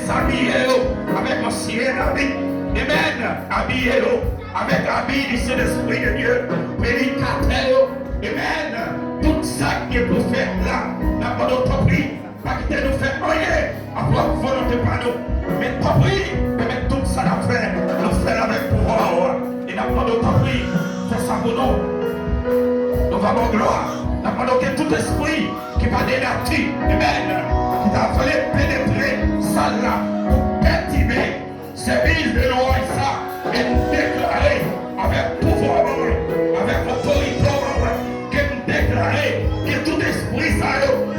Habillez-le avec ancien habit. Amen. Habillez-le avec habit du Saint-Esprit de Dieu. Prédicateur. Amen. Tout ça qui est pour faire là, n'a pas d'autre prix. Pas quitter nous faire rien. Avoir volonté par nous. Mais pas prix. Mais tout ça à faire. Nous faire avec pouvoir. Et n'a pas d'autre prix. Fais ça pour nous. Nous avons gloire. N'a pas d'autre tout esprit qui va dénature. Amen. Qui t'a fallu pénétrer ça là pour perturber ces villes de loi et ça. Et nous déclarer avec pouvoir, avec autorité, que nous déclarer que tout esprit ça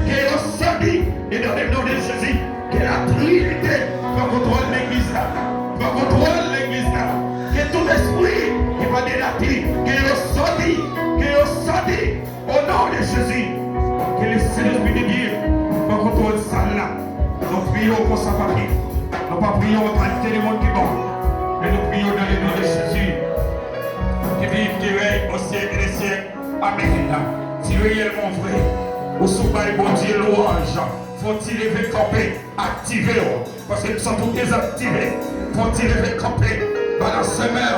qui est sorti et dans le nom de Jésus, que la Trinité va contrôler l'église là. Va contrôler l'église là. Que tout esprit qui va dénature, qui est sorti au nom de Jésus. Que le Saint-Esprit de Dieu va contrôler ça là. Nous prions pour sa famille. Nous ne prions en qualité de monde qui est bon. Mais nous prions dans le nom de Jésus. Qui vive, qui règne au siècle des siècles. Amen. Si réellement vrai, ou sous le bon Dieu louange, faut-il lever camper, activer. Parce que nous sommes tous désactivés. Faut-il lever camper, balancer mer,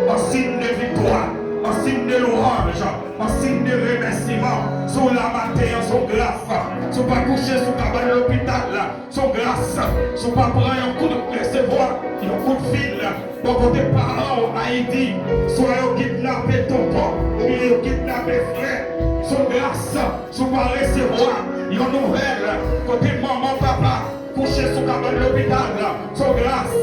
en signe de victoire, en signe de louange, en signe de remerciement. Sur la matin, son grâce. Sur pas coucher sur cabane de l'hôpital, son grâce. Sur pas prendre un coup de recevoir, un coup de fil. Pour côté parents en Haïti, soit kidnappé ton père, ou bien kidnappé frère. Son grâce, sur pas recevoir une nouvelle. Côté maman, papa, coucher sur cabane de l'hôpital, son grâce.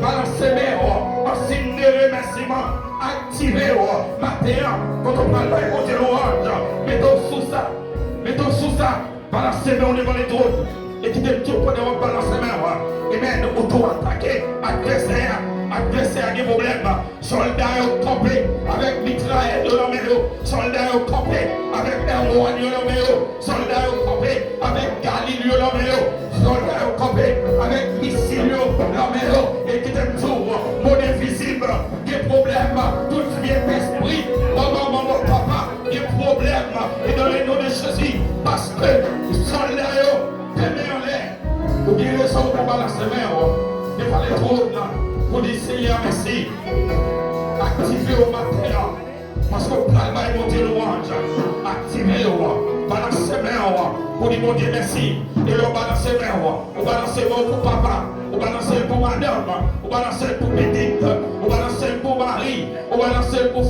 Balancer mer, en signe de remerciement. Activez matin, quand on parle de louange, mettons sous ça, balancez main devant les trônes, et qui te tout pour devant balancer main, et même auto-attaquer, adversaire des problèmes, soldats campés avec mitraillette de la main, soldats campés avec Erwan de la main, soldats campés avec Galil de la main, soldats campés avec missile de la main, et qui te tout, mon invisible, des problèmes, tout vient d'esprit, maman, papa, des problèmes, et dans les noms de Jésus, parce que les soldats, te met en l'air, ou bien raison pour balancer main, devant les trônes, pour dire Seigneur merci. Activez au matin. Parce que le plan va monter louange. Activez-le. Balancez main. Pour dire mon Dieu merci. Et le balancez main. Ou balancez main pour papa. Ou balancez pour madame. Ou balancez pour petite. Ou balancez pour mari. Ou balancez pour